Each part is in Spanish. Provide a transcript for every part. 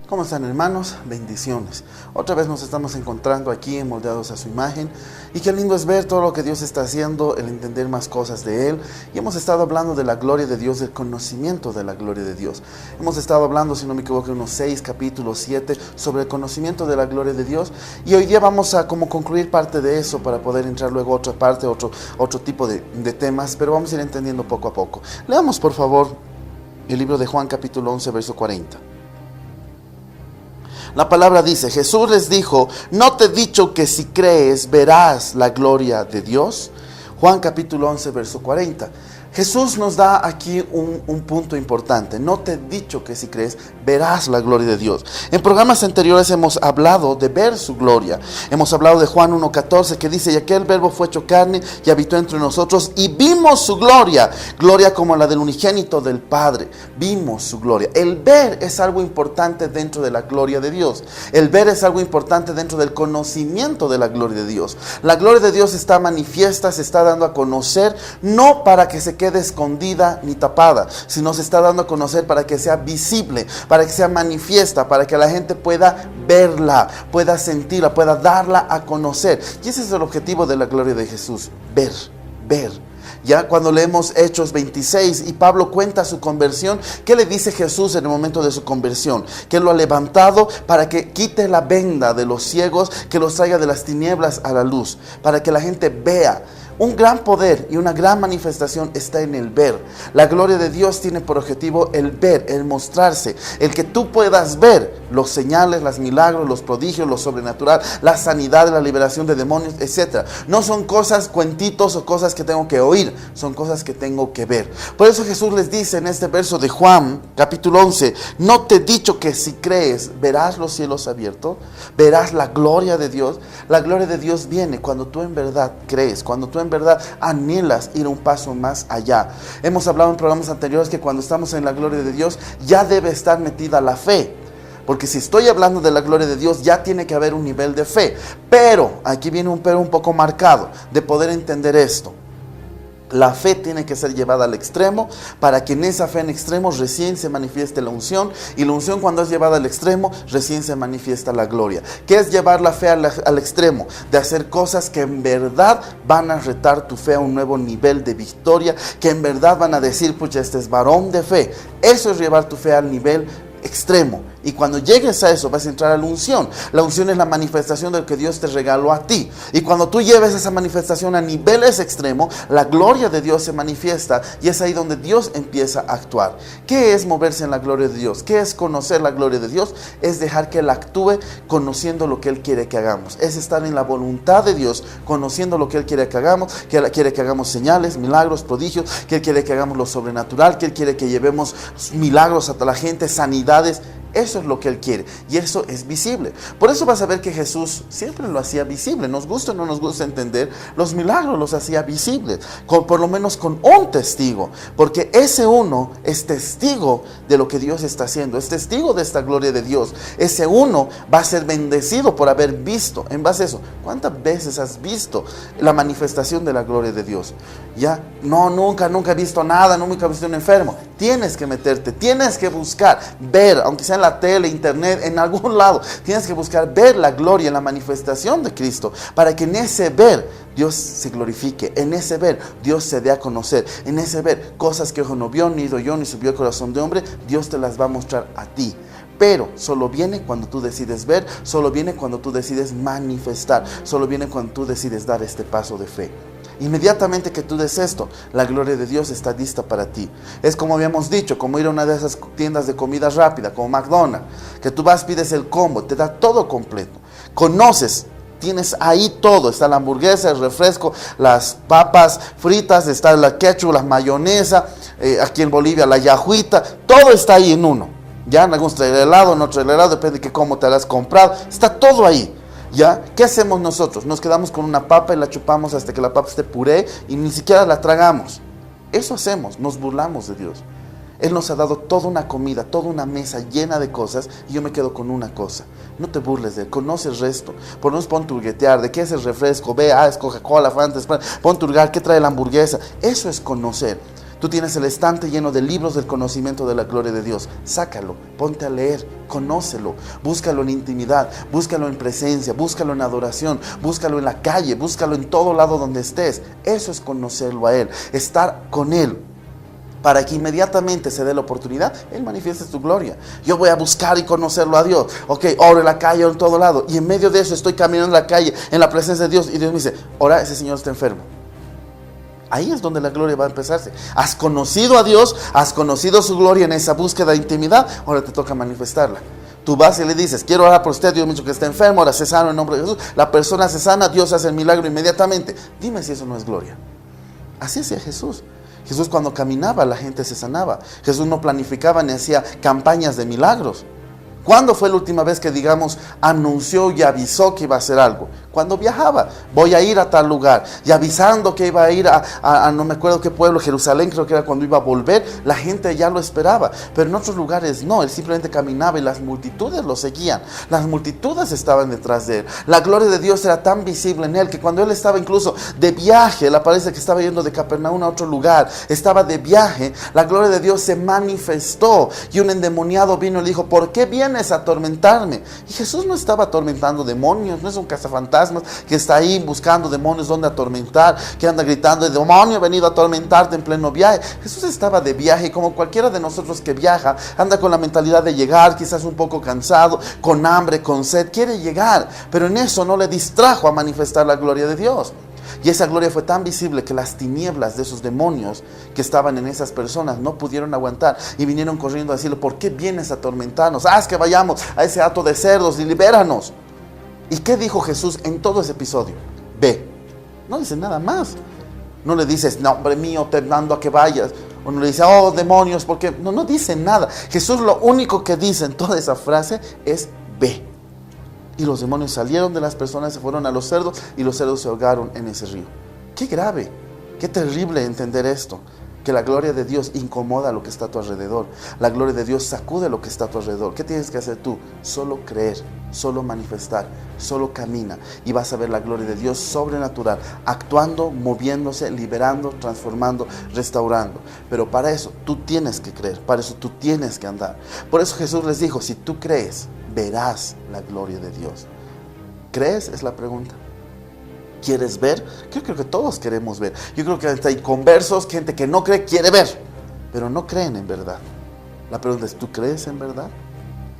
¿Cómo están, hermanos? Bendiciones. Otra vez nos estamos encontrando aquí moldeados a su imagen. Y qué lindo es ver todo lo que Dios está haciendo, el entender más cosas de Él. Y hemos estado hablando de la gloria de Dios, del conocimiento de la gloria de Dios. Hemos estado hablando, si no me equivoco, unos 6 capítulos, 7, sobre el conocimiento de la gloria de Dios. Y hoy día vamos a como concluir parte de eso para poder entrar luego a otra parte, otro tipo de temas. Pero vamos a ir entendiendo poco a poco. Leamos, por favor, el libro de Juan capítulo 11, verso 40. La palabra dice: Jesús les dijo, ¿no te he dicho que si crees verás la gloria de Dios? Juan capítulo 11, verso 40. Jesús nos da aquí un punto importante. No te he dicho que si crees verás la gloria de Dios. En programas anteriores hemos hablado de ver su gloria. Hemos hablado de Juan 1:14, que dice: y aquel verbo fue hecho carne y habitó entre nosotros y vimos su gloria, gloria como la del unigénito del Padre. Vimos su gloria. El ver es algo importante dentro de la gloria de Dios. El ver es algo importante dentro del conocimiento de la gloria de Dios. La gloria de Dios está manifiesta, se está dando a conocer, no para que se quede escondida ni tapada, sino se está dando a conocer para que sea visible, para que sea manifiesta, para que la gente pueda verla, pueda sentirla, pueda darla a conocer. Y ese es el objetivo de la gloria de Jesús: ver. Ya cuando leemos Hechos 26 y Pablo cuenta su conversión, ¿qué le dice Jesús en el momento de su conversión? Que lo ha levantado para que quite la venda de los ciegos, que los traiga de las tinieblas a la luz, para que la gente vea. Un gran poder y una gran manifestación está en el ver. La gloria de Dios tiene por objetivo el ver, el mostrarse, el que tú puedas ver los señales, los milagros, los prodigios, lo sobrenatural, la sanidad, la liberación de demonios, etc. No son cosas, cuentitos o cosas que tengo que oír, son cosas que tengo que ver. Por eso Jesús les dice en este verso de Juan, capítulo 11, ¿no te he dicho que si crees verás los cielos abiertos? ¿Verás la gloria de Dios? La gloria de Dios viene cuando tú en verdad crees, cuando tú en verdad anhelas ir un paso más allá. Hemos hablado en programas anteriores que cuando estamos en la gloria de Dios ya debe estar metida la fe. Porque si estoy hablando de la gloria de Dios, ya tiene que haber un nivel de fe. Pero, aquí viene un pero un poco marcado, de poder entender esto. La fe tiene que ser llevada al extremo, para que en esa fe en extremo recién se manifieste la unción. Y la unción, cuando es llevada al extremo, recién se manifiesta la gloria. ¿Qué es llevar la fe al extremo? De hacer cosas que en verdad van a retar tu fe a un nuevo nivel de victoria, que en verdad van a decir: pucha, este es varón de fe. Eso es llevar tu fe al nivel extremo. Y cuando llegues a eso vas a entrar a la unción. La unción es la manifestación de lo que Dios te regaló a ti. Y cuando tú lleves esa manifestación a niveles extremos, la gloria de Dios se manifiesta. Y es ahí donde Dios empieza a actuar. ¿Qué es moverse en la gloria de Dios? ¿Qué es conocer la gloria de Dios? Es dejar que Él actúe conociendo lo que Él quiere que hagamos. Es estar en la voluntad de Dios, conociendo lo que Él quiere que hagamos. Que Él quiere que hagamos señales, milagros, prodigios. Que Él quiere que hagamos lo sobrenatural. Que Él quiere que llevemos milagros a toda la gente, sanidades. Eso es lo que Él quiere, y eso es visible. Por eso vas a ver que Jesús siempre lo hacía visible. Nos gusta o no nos gusta entender, los milagros los hacía visibles, por lo menos con un testigo, porque ese uno es testigo de lo que Dios está haciendo, es testigo de esta gloria de Dios. Ese uno va a ser bendecido por haber visto. En base a eso, ¿cuántas veces has visto la manifestación de la gloria de Dios? Ya, no, nunca he visto nada, nunca he visto un enfermo. Tienes que meterte, tienes que buscar, ver, aunque sea en la tele, internet, en algún lado, tienes que buscar ver la gloria, la manifestación de Cristo, para que en ese ver Dios se glorifique, en ese ver Dios se dé a conocer, en ese ver cosas que ojo no vio, ni oído yo, ni subió el corazón de hombre, Dios te las va a mostrar a ti. Pero solo viene cuando tú decides ver, solo viene cuando tú decides manifestar, solo viene cuando tú decides dar este paso de fe. Inmediatamente que tú des esto, la gloria de Dios está lista para ti. Es como habíamos dicho, como ir a una de esas tiendas de comida rápida, como McDonald's, que tú vas, pides el combo, te da todo completo. Conoces, tienes ahí todo, está la hamburguesa, el refresco, las papas fritas, está la ketchup, la mayonesa, aquí en Bolivia la yajuita, todo está ahí en uno. Ya en algunos trae el helado, en otro el helado, depende de cómo te lo has comprado, está todo ahí. ¿Ya? ¿Qué hacemos nosotros? Nos quedamos con una papa y la chupamos hasta que la papa esté puré y ni siquiera la tragamos. Eso hacemos, nos burlamos de Dios. Él nos ha dado toda una comida, toda una mesa llena de cosas, y yo me quedo con una cosa. No te burles de Él, conoce el resto. Por lo menos pon tu hurguetear, ¿de qué es el refresco? Ve, es Coca-Cola, Fanta, pon tu hurgar, ¿qué trae la hamburguesa? Eso es conocer. Tú tienes el estante lleno de libros del conocimiento de la gloria de Dios. Sácalo, ponte a leer, conócelo, búscalo en intimidad, búscalo en presencia, búscalo en adoración, búscalo en la calle, búscalo en todo lado donde estés. Eso es conocerlo a Él, estar con Él, para que inmediatamente se dé la oportunidad, Él manifieste su gloria. Yo voy a buscar y conocerlo a Dios. Ok, oro en la calle, oro en todo lado, y en medio de eso estoy caminando en la calle, en la presencia de Dios, y Dios me dice, ora, ese señor está enfermo. Ahí es donde la gloria va a empezarse. Has conocido a Dios, has conocido su gloria en esa búsqueda de intimidad, ahora te toca manifestarla. Tú vas y le dices, quiero orar por usted, Dios me ha dicho que está enfermo, ahora se sana en nombre de Jesús. La persona se sana, Dios hace el milagro inmediatamente. Dime si eso no es gloria. Así hacía Jesús. Jesús cuando caminaba la gente se sanaba. Jesús no planificaba ni hacía campañas de milagros. ¿Cuándo fue la última vez que, digamos, anunció y avisó que iba a hacer algo? Cuando viajaba, voy a ir a tal lugar, y avisando que iba a ir a no me acuerdo qué pueblo, Jerusalén, creo que era cuando iba a volver, la gente ya lo esperaba, pero en otros lugares no, Él simplemente caminaba y las multitudes lo seguían, las multitudes estaban detrás de Él, la gloria de Dios era tan visible en Él, que cuando Él estaba incluso de viaje, Él parece que estaba yendo de Capernaum a otro lugar, estaba de viaje, la gloria de Dios se manifestó, y un endemoniado vino y le dijo, ¿por qué vienes a atormentarme? Y Jesús no estaba atormentando demonios, no es un cazafantasmas que está ahí buscando demonios donde atormentar, que anda gritando, el demonio ha venido a atormentarte en pleno viaje. Jesús estaba de viaje, y como cualquiera de nosotros que viaja, anda con la mentalidad de llegar, quizás un poco cansado, con hambre, con sed, quiere llegar, pero en eso no le distrajo a manifestar la gloria de Dios. Y esa gloria fue tan visible que las tinieblas de esos demonios que estaban en esas personas no pudieron aguantar y vinieron corriendo a decirle, ¿por qué vienes a atormentarnos? Haz que vayamos a ese hato de cerdos y libéranos. ¿Y qué dijo Jesús en todo ese episodio? Ve. No dice nada más. No le dices, no, hombre mío, te mando a que vayas. O no le dice, oh, demonios, ¿por qué? No dice nada. Jesús lo único que dice en toda esa frase es, ve. Y los demonios salieron de las personas, se fueron a los cerdos, y los cerdos se ahogaron en ese río. Qué grave, qué terrible entender esto. Que la gloria de Dios incomoda lo que está a tu alrededor. La gloria de Dios sacude lo que está a tu alrededor. ¿Qué tienes que hacer tú? Solo creer, solo manifestar, solo camina. Y vas a ver la gloria de Dios sobrenatural, actuando, moviéndose, liberando, transformando, restaurando. Pero para eso tú tienes que creer, para eso tú tienes que andar. Por eso Jesús les dijo, si tú crees, verás la gloria de Dios. ¿Crees? Es la pregunta. ¿Quieres ver? Yo creo que todos queremos ver. Yo creo que hay conversos, gente que no cree, quiere ver, pero no creen en verdad. La pregunta es, ¿tú crees en verdad?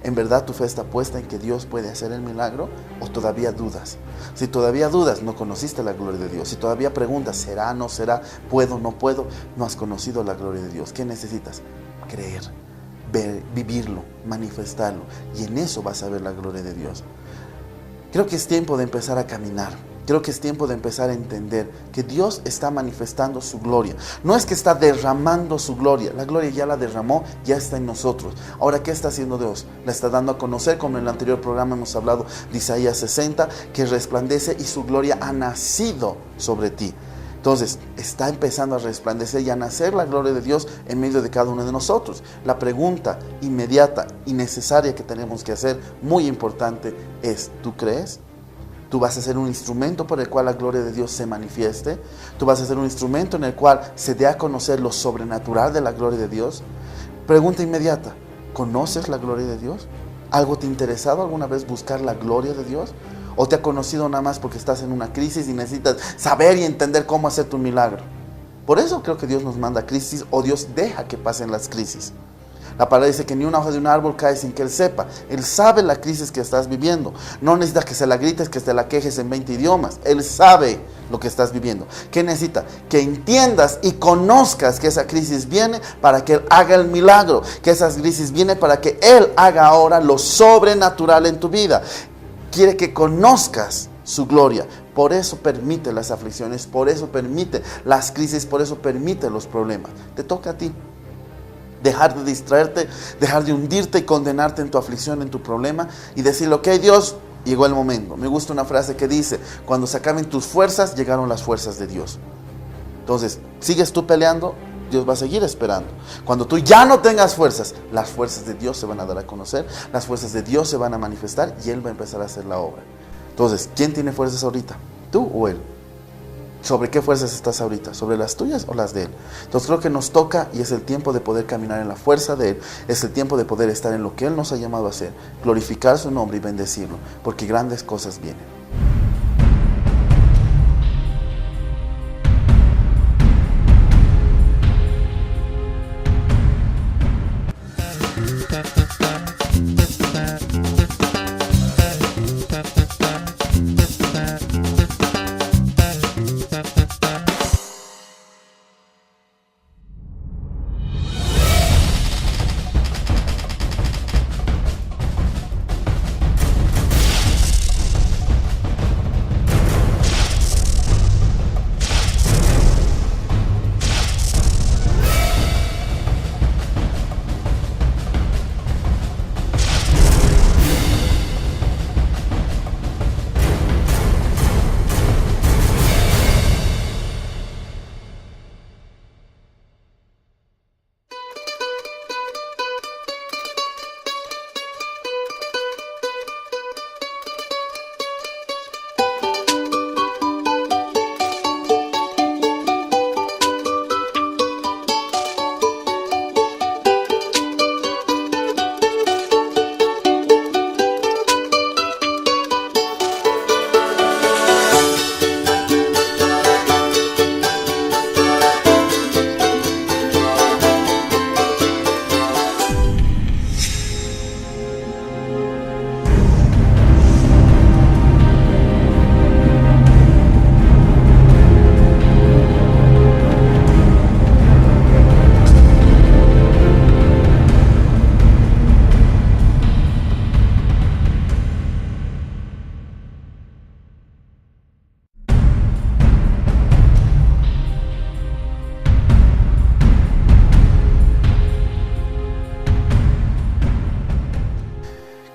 ¿En verdad tu fe está puesta en que Dios puede hacer el milagro? ¿O todavía dudas? Si todavía dudas, no conociste la gloria de Dios. Si todavía preguntas, ¿será, no será? ¿Puedo, no puedo? No has conocido la gloria de Dios. ¿Qué necesitas? Creer, ver, vivirlo, manifestarlo. Y en eso vas a ver la gloria de Dios. Creo que es tiempo de empezar a caminar. Creo que es tiempo de empezar a entender que Dios está manifestando su gloria. No es que está derramando su gloria. La gloria ya la derramó, ya está en nosotros. Ahora, ¿qué está haciendo Dios? La está dando a conocer, como en el anterior programa hemos hablado de Isaías 60, que resplandece y su gloria ha nacido sobre ti. Entonces, está empezando a resplandecer y a nacer la gloria de Dios en medio de cada uno de nosotros. La pregunta inmediata y necesaria que tenemos que hacer, muy importante, es, ¿tú crees? Tú vas a ser un instrumento por el cual la gloria de Dios se manifieste. Tú vas a ser un instrumento en el cual se dé a conocer lo sobrenatural de la gloria de Dios. Pregunta inmediata, ¿conoces la gloria de Dios? ¿Algo te ha interesado alguna vez buscar la gloria de Dios? ¿O te ha conocido nada más porque estás en una crisis y necesitas saber y entender cómo hacer tu milagro? Por eso creo que Dios nos manda crisis, o Dios deja que pasen las crisis. La palabra dice que ni una hoja de un árbol cae sin que Él sepa. Él sabe la crisis que estás viviendo. No necesitas que se la grites, que te la quejes en 20 idiomas. Él sabe lo que estás viviendo. ¿Qué necesita? Que entiendas y conozcas que esa crisis viene para que Él haga el milagro. Que esa crisis viene para que Él haga ahora lo sobrenatural en tu vida. Quiere que conozcas su gloria. Por eso permite las aflicciones, por eso permite las crisis, por eso permite los problemas. Te toca a ti. Dejar de distraerte, dejar de hundirte y condenarte en tu aflicción, en tu problema, y decirle, ok, Dios, llegó el momento. Me gusta una frase que dice, cuando se acaben tus fuerzas, llegaron las fuerzas de Dios. Entonces, sigues tú peleando, Dios va a seguir esperando. Cuando tú ya no tengas fuerzas, las fuerzas de Dios se van a dar a conocer, las fuerzas de Dios se van a manifestar y Él va a empezar a hacer la obra. Entonces, ¿quién tiene fuerzas ahorita? ¿Tú o Él? ¿Sobre qué fuerzas estás ahorita? ¿Sobre las tuyas o las de Él? Entonces creo que nos toca y es el tiempo de poder caminar en la fuerza de Él. Es el tiempo de poder estar en lo que Él nos ha llamado a hacer. Glorificar su nombre y bendecirlo. Porque grandes cosas vienen.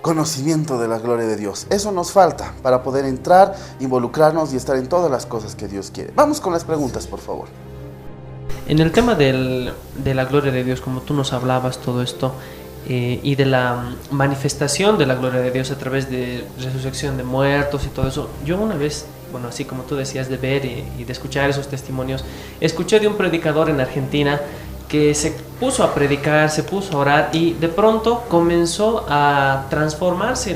Conocimiento de la gloria de Dios. Eso nos falta para poder entrar, involucrarnos y estar en todas las cosas que Dios quiere. Vamos con las preguntas, por favor. En el tema de la gloria de Dios, como tú nos hablabas, todo esto, y de la manifestación de la gloria de Dios a través de resurrección de muertos y todo eso, yo una vez, bueno, así como tú decías, de ver y de escuchar esos testimonios, escuché de un predicador en Argentina que se puso a predicar, se puso a orar y de pronto comenzó a transformarse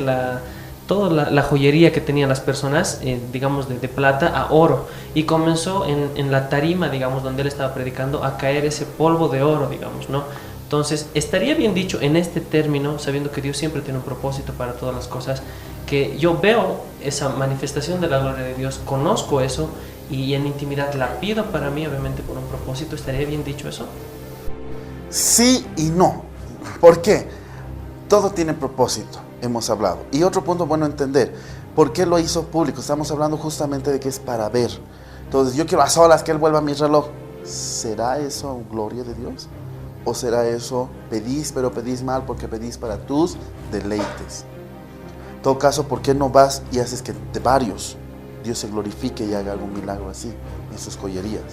toda la joyería que tenían las personas, digamos de plata a oro, y comenzó en la tarima, digamos, donde él estaba predicando, a caer ese polvo de oro, digamos, ¿no? Entonces, estaría bien dicho en este término, sabiendo que Dios siempre tiene un propósito para todas las cosas, que yo veo esa manifestación de la gloria de Dios, conozco eso y en intimidad la pido para mí, obviamente por un propósito. ¿Estaría bien dicho eso? Sí y no. ¿Por qué? Todo tiene propósito, hemos hablado. Y otro punto bueno entender, ¿por qué lo hizo público? Estamos hablando justamente de que es para ver. Entonces, yo quiero a solas que Él vuelva mi reloj. ¿Será eso gloria de Dios? ¿O será eso pedís, pero pedís mal porque pedís para tus deleites? En todo caso, ¿por qué no vas y haces que de varios Dios se glorifique y haga algún milagro así en sus joyerías?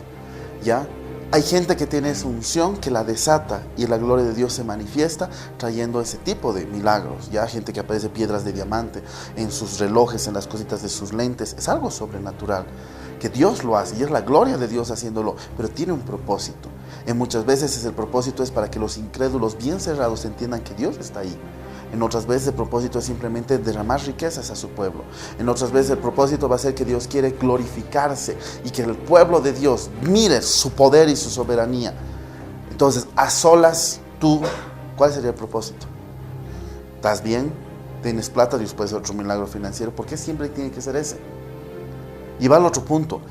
¿Ya? Hay gente que tiene esa unción que la desata y la gloria de Dios se manifiesta trayendo ese tipo de milagros. Ya gente que aparece piedras de diamante en sus relojes, en las cositas de sus lentes. Es algo sobrenatural que Dios lo hace y es la gloria de Dios haciéndolo, pero tiene un propósito. En muchas veces el propósito es para que los incrédulos bien cerrados entiendan que Dios está ahí. En otras veces el propósito es simplemente derramar riquezas a su pueblo. En otras veces el propósito va a ser que Dios quiere glorificarse y que el pueblo de Dios mire su poder y su soberanía. Entonces, a solas tú, ¿cuál sería el propósito? ¿Estás bien? ¿Tienes plata? Dios puede hacer otro milagro financiero. ¿Por qué siempre tiene que ser ese? Y va al otro punto.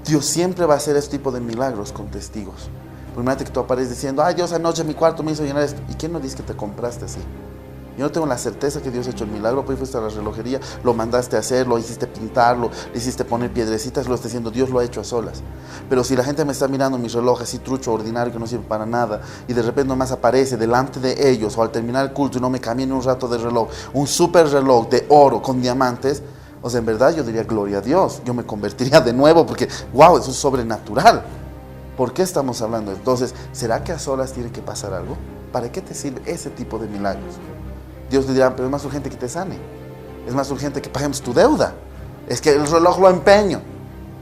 Dios siempre va a hacer este tipo de milagros con testigos. Primero que tú apareces diciendo, ay, Dios anoche en mi cuarto me hizo llenar esto. ¿Y quién no dice que te compraste así? Yo no tengo la certeza que Dios ha hecho el milagro, pues fuiste a la relojería, lo mandaste a hacer, lo hiciste pintarlo, le hiciste poner piedrecitas, lo está diciendo, Dios lo ha hecho a solas. Pero si la gente me está mirando mi reloj así trucho, ordinario, que no sirve para nada, y de repente nomás aparece delante de ellos, o al terminar el culto y no me cambien un rato de reloj, un super reloj de oro con diamantes, o sea, en verdad yo diría, gloria a Dios, yo me convertiría de nuevo, porque, wow, eso es sobrenatural. ¿Por qué estamos hablando? Entonces, ¿será que a solas tiene que pasar algo? ¿Para qué te sirve ese tipo de milagros? Dios le dirá, pero es más urgente que te sane. Es más urgente que paguemos tu deuda. Es que el reloj lo empeño.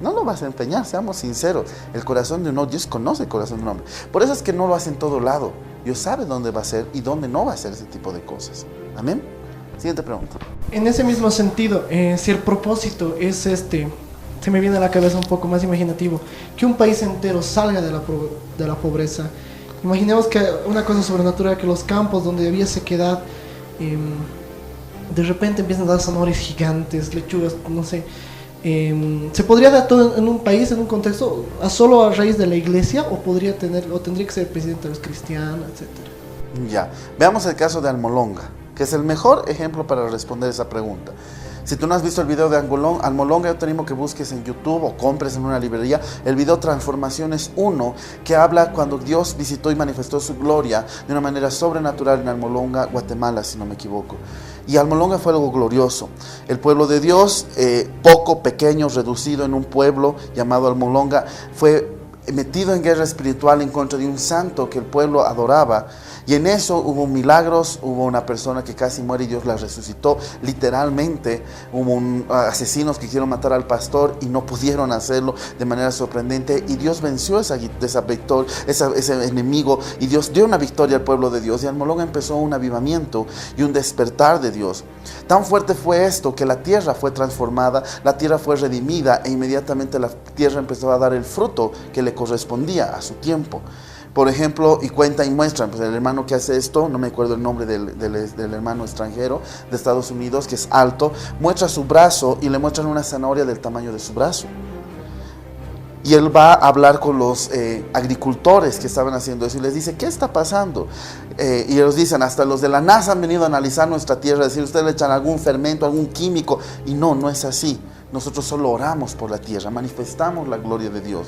No lo vas a empeñar, seamos sinceros. El corazón de un hombre, Dios conoce el corazón de un hombre. Por eso es que no lo hace en todo lado. Dios sabe dónde va a ser y dónde no va a ser ese tipo de cosas. Amén. Siguiente pregunta. En ese mismo sentido, si el propósito es se me viene a la cabeza un poco más imaginativo, que un país entero salga de la pobreza. Imaginemos que una cosa sobrenatural, que los campos donde había sequedad, de repente empiezan a dar zanahorias gigantes, lechugas, no sé. ¿Se podría dar todo en un país, en un contexto, solo a raíz de la iglesia, o tendría que ser el presidente de los cristianos, etcétera? Ya, veamos el caso de Almolonga, que es el mejor ejemplo para responder esa pregunta. Si tú no has visto el video de Almolonga, yo te animo que busques en YouTube o compres en una librería el video Transformaciones 1, que habla cuando Dios visitó y manifestó su gloria de una manera sobrenatural en Almolonga, Guatemala, si no me equivoco. Y Almolonga fue algo glorioso. El pueblo de Dios, poco, pequeño, reducido en un pueblo llamado Almolonga, fue metido en guerra espiritual en contra de un santo que el pueblo adoraba. Y en eso hubo milagros, hubo una persona que casi muere y Dios la resucitó, literalmente. Hubo asesinos que quisieron matar al pastor y no pudieron hacerlo de manera sorprendente. Y Dios venció ese enemigo, y Dios dio una victoria al pueblo de Dios. Y Almolonga empezó un avivamiento y un despertar de Dios. Tan fuerte fue esto que la tierra fue transformada, la tierra fue redimida, e inmediatamente la tierra empezó a dar el fruto que le correspondía a su tiempo. Por ejemplo, y cuenta y muestra, pues el hermano que hace esto, no me acuerdo el nombre del hermano extranjero de Estados Unidos, que es alto, muestra su brazo y le muestran una zanahoria del tamaño de su brazo. Y él va a hablar con los agricultores que estaban haciendo eso y les dice, ¿qué está pasando? Y ellos dicen, hasta los de la NASA han venido a analizar nuestra tierra, decir, ustedes le echan algún fermento, algún químico, y no es así. Nosotros solo oramos por la tierra, manifestamos la gloria de Dios.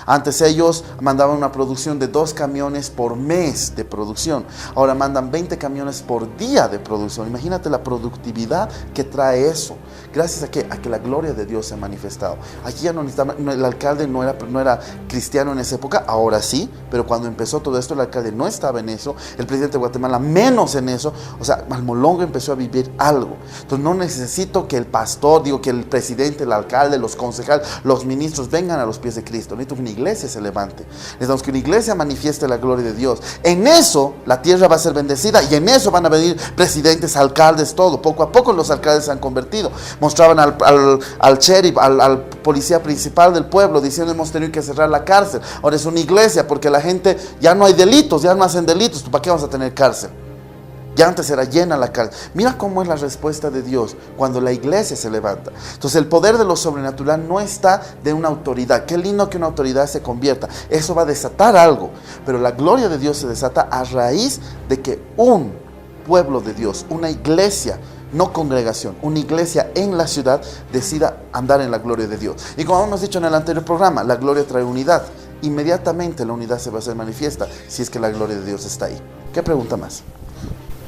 Antes ellos mandaban una producción de 2 camiones por mes de producción. Ahora mandan 20 camiones por día de producción. Imagínate la productividad que trae eso. Gracias a que la gloria de Dios se ha manifestado. Aquí ya no necesitaba, el alcalde no era cristiano en esa época, ahora sí, pero cuando empezó todo esto el alcalde no estaba en eso, el presidente de Guatemala menos en eso. O sea, Almolonga empezó a vivir algo. Entonces no necesito que el pastor, que el presidente, el alcalde, los concejales, los ministros vengan a los pies de Cristo. Necesito que una iglesia se levante. Necesitamos que una iglesia manifieste la gloria de Dios. En eso la tierra va a ser bendecida y en eso van a venir presidentes, alcaldes, todo. Poco a poco los alcaldes se han convertido. Mostraban al sheriff, al policía principal del pueblo diciendo, hemos tenido que cerrar la cárcel. Ahora es una iglesia porque la gente, ya no hay delitos, ya no hacen delitos. ¿Para qué vamos a tener cárcel? Ya antes era llena la cárcel. Mira cómo es la respuesta de Dios cuando la iglesia se levanta. Entonces el poder de lo sobrenatural no está de una autoridad. Qué lindo que una autoridad se convierta. Eso va a desatar algo. Pero la gloria de Dios se desata a raíz de que un pueblo de Dios, una iglesia, no congregación, una iglesia en la ciudad decida andar en la gloria de Dios. Y como hemos dicho en el anterior programa, la gloria trae unidad. Inmediatamente la unidad se va a hacer manifiesta si es que la gloria de Dios está ahí. ¿Qué pregunta más?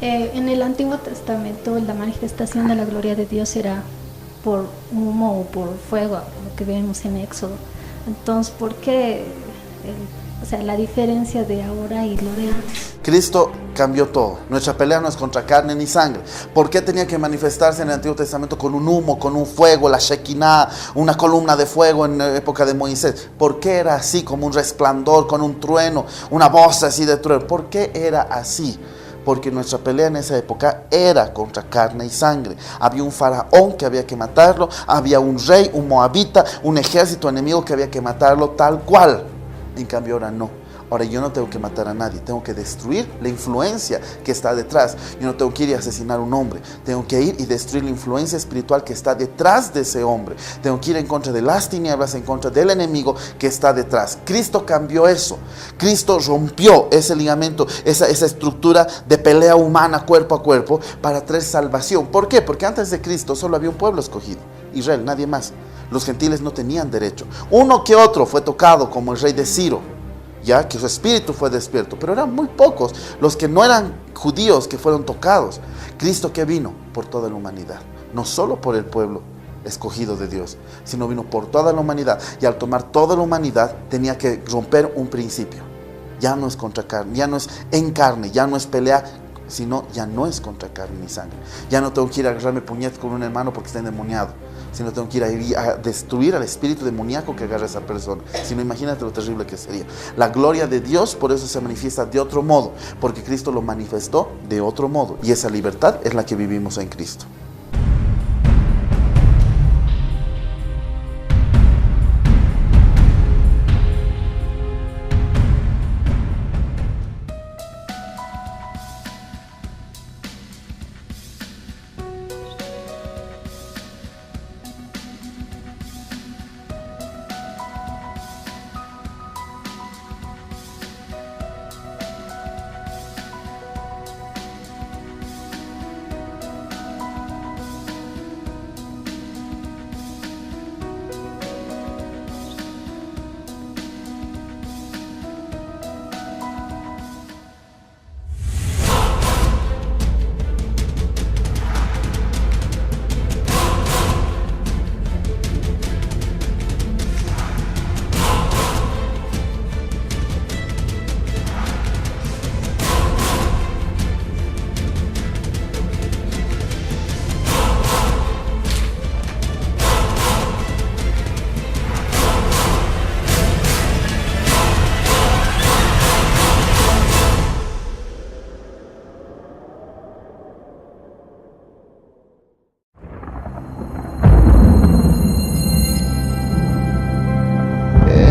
En el Antiguo Testamento la manifestación de la gloria de Dios era por humo o por fuego, lo que vemos en Éxodo. Entonces, ¿por qué la diferencia de ahora y lo de antes? Cristo cambió todo. Nuestra pelea no es contra carne ni sangre. ¿Por qué tenía que manifestarse en el Antiguo Testamento con un humo, con un fuego, la Shekinah, una columna de fuego en la época de Moisés? ¿Por qué era así, como un resplandor, con un trueno, una voz así de trueno? ¿Por qué era así? Porque nuestra pelea en esa época era contra carne y sangre. Había un faraón que había que matarlo, había un rey, un moabita, un ejército enemigo que había que matarlo tal cual. En cambio ahora no. Ahora yo no tengo que matar a nadie, tengo que destruir la influencia que está detrás. Yo no tengo que ir y asesinar a un hombre, tengo que ir y destruir la influencia espiritual que está detrás de ese hombre. Tengo que ir en contra de las tinieblas, en contra del enemigo que está detrás. Cristo cambió eso. Cristo rompió ese ligamento, esa estructura de pelea humana cuerpo a cuerpo para traer salvación. ¿Por qué? Porque antes de Cristo solo había un pueblo escogido, Israel, nadie más. Los gentiles no tenían derecho. Uno que otro fue tocado, como el rey de Ciro, ya que su espíritu fue despierto, pero eran muy pocos los que no eran judíos que fueron tocados. Cristo, que vino por toda la humanidad, no solo por el pueblo escogido de Dios, sino vino por toda la humanidad, y al tomar toda la humanidad tenía que romper un principio. Ya no es contra carne, ya no es en carne, ya no es pelea sino ya no es contra carne ni sangre. Ya no tengo que ir a agarrarme puñetes con un hermano porque está endemoniado, sino tengo que ir a destruir al espíritu demoníaco que agarra a esa persona. Si no, imagínate lo terrible que sería. La gloria de Dios por eso se manifiesta de otro modo, porque Cristo lo manifestó de otro modo, y esa libertad es la que vivimos en Cristo.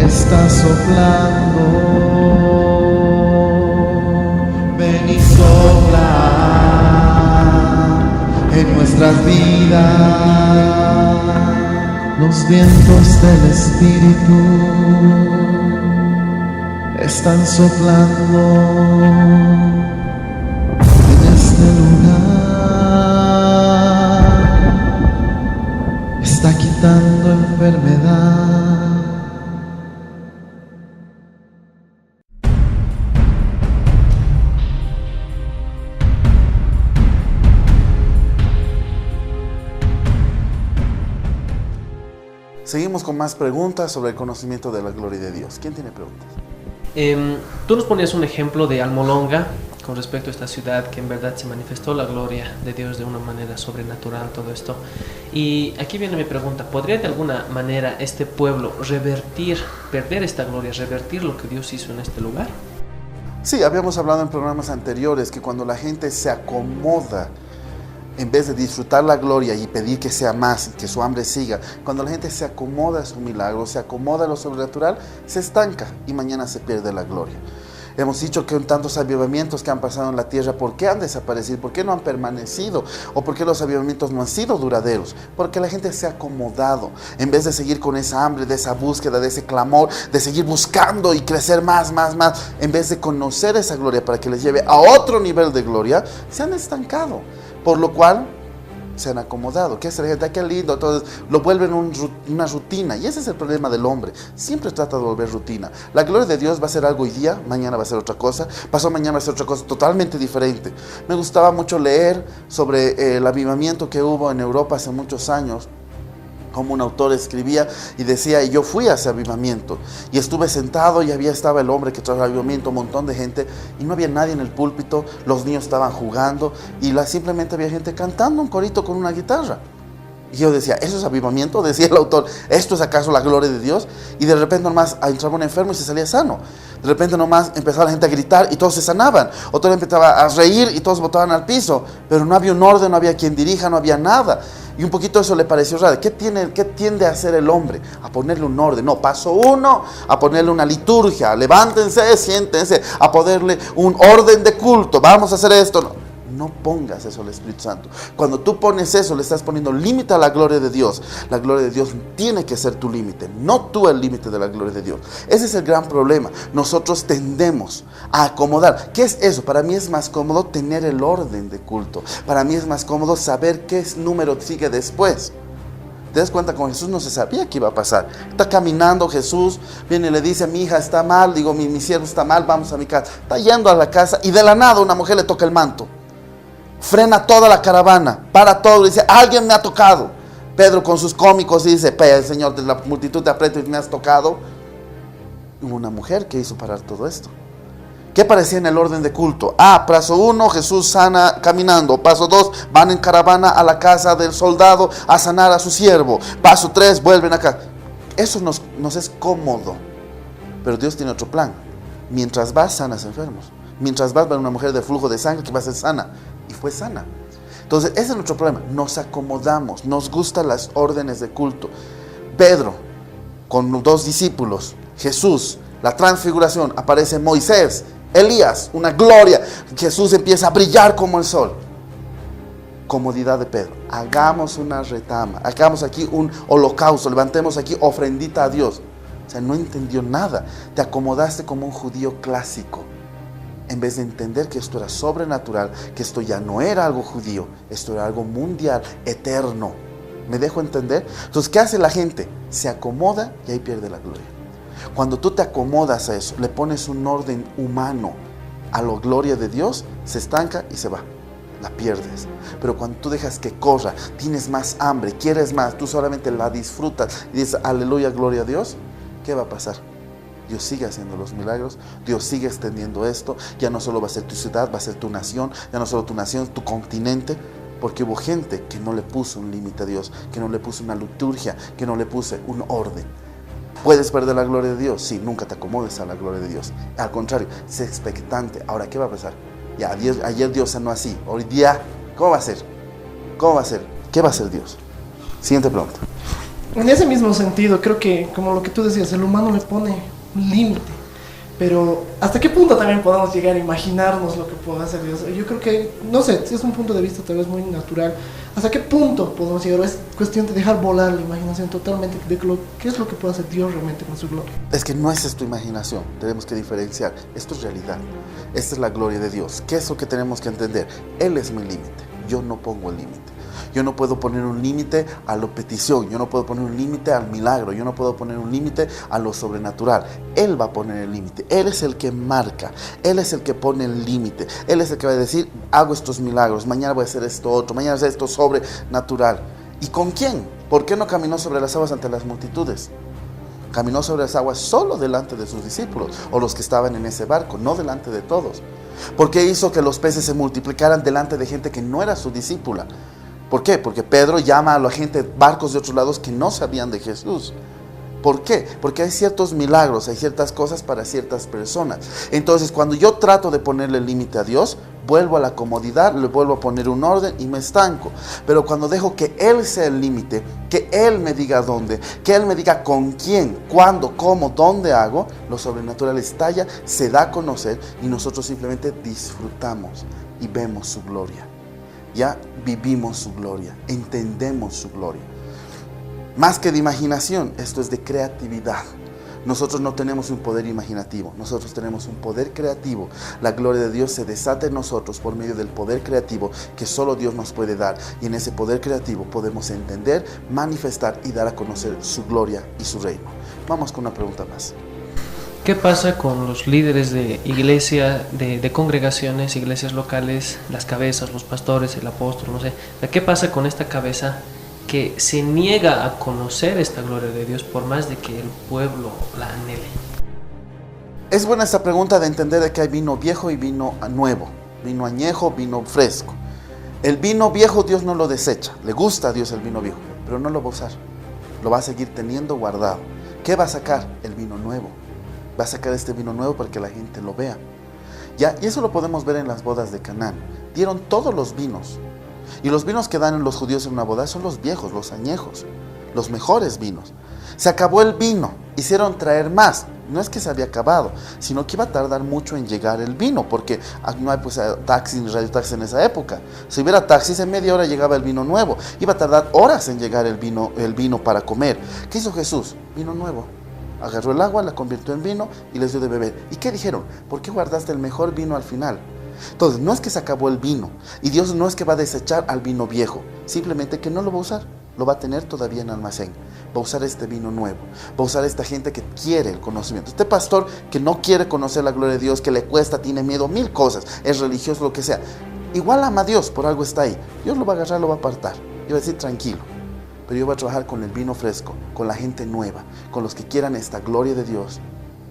Está soplando, ven y sopla en nuestras vidas los vientos del Espíritu están soplando en este lugar, está quitando enfermedad. Seguimos con más preguntas sobre el conocimiento de la gloria de Dios. ¿Quién tiene preguntas? Tú nos ponías un ejemplo de Almolonga con respecto a esta ciudad que en verdad se manifestó la gloria de Dios de una manera sobrenatural, todo esto. Y aquí viene mi pregunta, ¿podría de alguna manera este pueblo revertir, perder esta gloria, revertir lo que Dios hizo en este lugar? Sí, habíamos hablado en programas anteriores que cuando la gente se acomoda, en vez de disfrutar la gloria y pedir que sea más, que su hambre siga, cuando la gente se acomoda a su milagro, se acomoda a lo sobrenatural, se estanca y mañana se pierde la gloria. Hemos dicho que tantos avivamientos que han pasado en la tierra, ¿por qué han desaparecido? ¿Por qué no han permanecido? ¿O por qué los avivamientos no han sido duraderos? Porque la gente se ha acomodado. En vez de seguir con esa hambre, de esa búsqueda, de ese clamor, de seguir buscando y crecer más, en vez de conocer esa gloria para que les lleve a otro nivel de gloria, se han estancado. Por lo cual se han acomodado. ¿Qué es la gente? Qué lindo. Entonces lo vuelven una rutina. Y ese es el problema del hombre. Siempre trata de volver rutina. La gloria de Dios va a ser algo hoy día, mañana va a ser otra cosa, pasado mañana va a ser otra cosa totalmente diferente. Me gustaba mucho leer sobre el avivamiento que hubo en Europa hace muchos años. Como un autor escribía y decía, y yo fui a ese avivamiento y estuve sentado y estaba el hombre que trajo el avivamiento, un montón de gente, y no había nadie en el púlpito, los niños estaban jugando y simplemente había gente cantando un corito con una guitarra. Y yo decía, ¿eso es avivamiento? Decía el autor, ¿esto es acaso la gloria de Dios? Y de repente nomás entraba un enfermo y se salía sano. De repente nomás empezaba la gente a gritar y todos se sanaban. Otro empezaba a reír y todos botaban al piso. Pero no había un orden, no había quien dirija, no había nada. Y un poquito eso le pareció raro. ¿Qué tiende a hacer el hombre? A ponerle un orden. No, paso uno, a ponerle una liturgia. Levántense, siéntense, a ponerle un orden de culto. Vamos a hacer esto. No pongas eso al Espíritu Santo. Cuando tú pones eso, le estás poniendo límite a la gloria de Dios. La gloria de Dios tiene que ser tu límite, no tú el límite de la gloria de Dios. Ese es el gran problema. Nosotros tendemos a acomodar. ¿Qué es eso? Para mí es más cómodo tener el orden de culto. Para mí es más cómodo saber qué número sigue después. ¿Te das cuenta? Con Jesús no se sabía qué iba a pasar. Está caminando Jesús, viene y le dice, mi hija está mal, digo, mi siervo está mal, vamos a mi casa. Está yendo a la casa y de la nada una mujer le toca el manto. Frena toda la caravana, para todo, dice, alguien me ha tocado. Pedro con sus cómicos dice, Señor, de la multitud te aprieto y me has tocado. Hubo una mujer que hizo parar todo esto. ¿Qué parecía en el orden de culto? Paso 1, Jesús sana caminando. Paso 2, van en caravana a la casa del soldado a sanar a su siervo. Paso 3, vuelven acá. Eso nos es cómodo. Pero Dios tiene otro plan. Mientras vas, sanas enfermos. Mientras vas, va una mujer de flujo de sangre que va a ser sana. Y fue sana. Entonces, ese es nuestro problema. Nos acomodamos. Nos gustan las órdenes de culto. Pedro, con 2 discípulos. Jesús, la transfiguración. Aparece Moisés, Elías, una gloria. Jesús empieza a brillar como el sol. Comodidad de Pedro. Hagamos una retama. Hagamos aquí un holocausto. Levantemos aquí ofrendita a Dios. O sea, no entendió nada. Te acomodaste como un judío clásico. En vez de entender que esto era sobrenatural, que esto ya no era algo judío, esto era algo mundial, eterno. ¿Me dejo entender? Entonces, ¿qué hace la gente? Se acomoda y ahí pierde la gloria. Cuando tú te acomodas a eso, le pones un orden humano a la gloria de Dios, se estanca y se va. La pierdes. Pero cuando tú dejas que corra, tienes más hambre, quieres más, tú solamente la disfrutas y dices, aleluya, gloria a Dios, ¿qué va a pasar? Dios sigue haciendo los milagros, Dios sigue extendiendo esto, ya no solo va a ser tu ciudad, va a ser tu nación, ya no solo tu nación, tu continente, porque hubo gente que no le puso un límite a Dios, que no le puso una liturgia, que no le puso un orden. ¿Puedes perder la gloria de Dios? Sí, nunca te acomodes a la gloria de Dios. Al contrario, sé expectante. Ahora, ¿qué va a pasar? Ya, ayer Dios sanó así, hoy día, ¿cómo va a ser? ¿Cómo va a ser? ¿Qué va a hacer Dios? Siguiente pregunta. En ese mismo sentido, creo que, como lo que tú decías, el humano le pone un límite. Pero, ¿hasta qué punto también podemos llegar a imaginarnos lo que puede hacer Dios? Yo creo que, no sé, si es un punto de vista tal vez muy natural, ¿hasta qué punto podemos llegar? Es cuestión de dejar volar la imaginación totalmente de qué es lo que puede hacer Dios realmente con su gloria. Es que no es tu imaginación, tenemos que diferenciar. Esto es realidad, esta es la gloria de Dios. ¿Qué es lo que tenemos que entender? Él es mi límite, yo no pongo el límite. Yo no puedo poner un límite a la petición, yo no puedo poner un límite al milagro, yo no puedo poner un límite a lo sobrenatural. Él va a poner el límite, Él es el que marca, Él es el que pone el límite, Él es el que va a decir, hago estos milagros, mañana voy a hacer esto otro, mañana voy a hacer esto sobrenatural. ¿Y con quién? ¿Por qué no caminó sobre las aguas ante las multitudes? Caminó sobre las aguas solo delante de sus discípulos o los que estaban en ese barco, no delante de todos. ¿Por qué hizo que los peces se multiplicaran delante de gente que no era su discípula? ¿Por qué? Porque Pedro llama a la gente, barcos de otros lados que no sabían de Jesús. ¿Por qué? Porque hay ciertos milagros, hay ciertas cosas para ciertas personas. Entonces, cuando yo trato de ponerle límite a Dios, vuelvo a la comodidad, le vuelvo a poner un orden y me estanco. Pero cuando dejo que Él sea el límite, que Él me diga dónde, que Él me diga con quién, cuándo, cómo, dónde hago, lo sobrenatural estalla, se da a conocer y nosotros simplemente disfrutamos y vemos su gloria. Ya vivimos su gloria, entendemos su gloria. Más que de imaginación, esto es de creatividad. Nosotros no tenemos un poder imaginativo, nosotros tenemos un poder creativo. La gloria de Dios se desata en nosotros por medio del poder creativo que solo Dios nos puede dar. Y en ese poder creativo podemos entender, manifestar y dar a conocer su gloria y su reino. Vamos con una pregunta más. ¿Qué pasa con los líderes de iglesia, de congregaciones, iglesias locales, las cabezas, los pastores, el apóstol, no sé? ¿Qué pasa con esta cabeza que se niega a conocer esta gloria de Dios por más de que el pueblo la anhele? Es buena esta pregunta de entender de que hay vino viejo y vino nuevo, vino añejo, vino fresco. El vino viejo Dios no lo desecha, le gusta a Dios el vino viejo, pero no lo va a usar, lo va a seguir teniendo guardado. ¿Qué va a sacar? El vino nuevo. Va a sacar este vino nuevo para que la gente lo vea. ¿Ya? Y eso lo podemos ver en las bodas de Canaán. Dieron todos los vinos. Y los vinos que dan los judíos en una boda son los viejos, los añejos, los mejores vinos. Se acabó el vino, hicieron traer más. No es que se había acabado, sino que iba a tardar mucho en llegar el vino, porque no hay pues taxis ni radiotaxis en esa época. Si hubiera taxis, en media hora llegaba el vino nuevo. Iba a tardar horas en llegar el vino para comer. ¿Qué hizo Jesús? Vino nuevo. Agarró el agua, la convirtió en vino y les dio de beber. ¿Y qué dijeron? ¿Por qué guardaste el mejor vino al final? Entonces, no es que se acabó el vino. Y Dios no es que va a desechar al vino viejo. Simplemente que no lo va a usar. Lo va a tener todavía en almacén. Va a usar este vino nuevo. Va a usar esta gente que quiere el conocimiento. Este pastor que no quiere conocer la gloria de Dios, que le cuesta, tiene miedo, mil cosas. Es religioso, lo que sea. Igual ama a Dios, por algo está ahí. Dios lo va a agarrar, lo va a apartar. Y va a decir, tranquilo. Pero yo voy a trabajar con el vino fresco, con la gente nueva, con los que quieran esta gloria de Dios,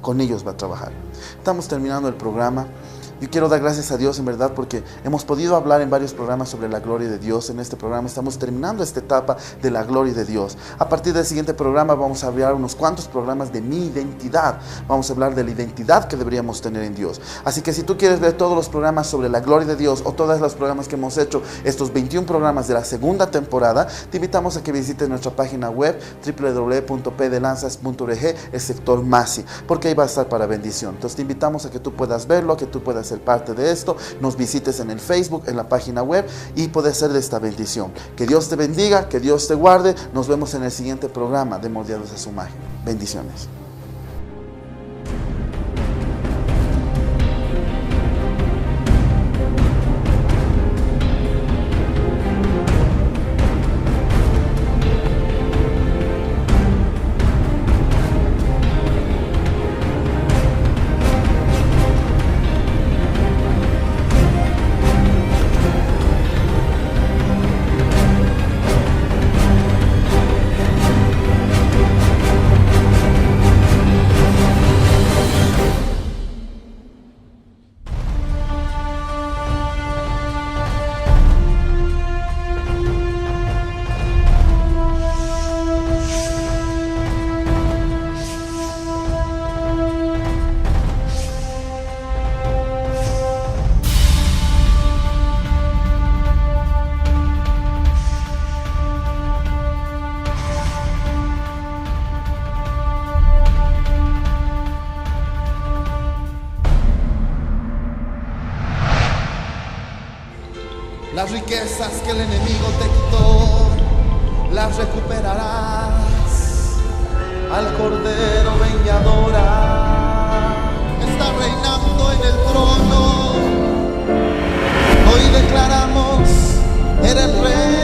con ellos va a trabajar. Estamos terminando el programa. Yo quiero dar gracias a Dios en verdad porque hemos podido hablar en varios programas sobre la gloria de Dios. En este programa estamos terminando esta etapa de la gloria de Dios. A partir del siguiente programa vamos a hablar unos cuantos programas de mi identidad. Vamos a hablar de la identidad que deberíamos tener en Dios. Así que si tú quieres ver todos los programas sobre la gloria de Dios o todos los programas que hemos hecho, estos 21 programas de la segunda temporada, te invitamos a que visites nuestra página web www.pdelanzas.org, el sector Masi, porque ahí va a estar para bendición. Entonces te invitamos a que tú puedas verlo, a que tú puedas ser parte de esto, nos visites en el Facebook, en la página web y poder ser de esta bendición. Que Dios te bendiga, que Dios te guarde. Nos vemos en el siguiente programa de Moldeados a su Imagen. Bendiciones. Las riquezas que el enemigo te quitó, las recuperarás. Al Cordero ven y adora. Está reinando en el trono. Hoy declaramos, eres rey.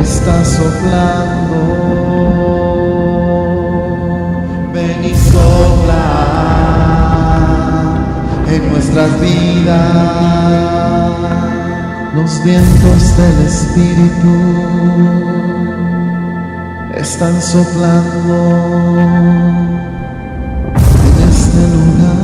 Está soplando, ven y sopla en nuestras vidas los vientos del Espíritu están soplando en este lugar.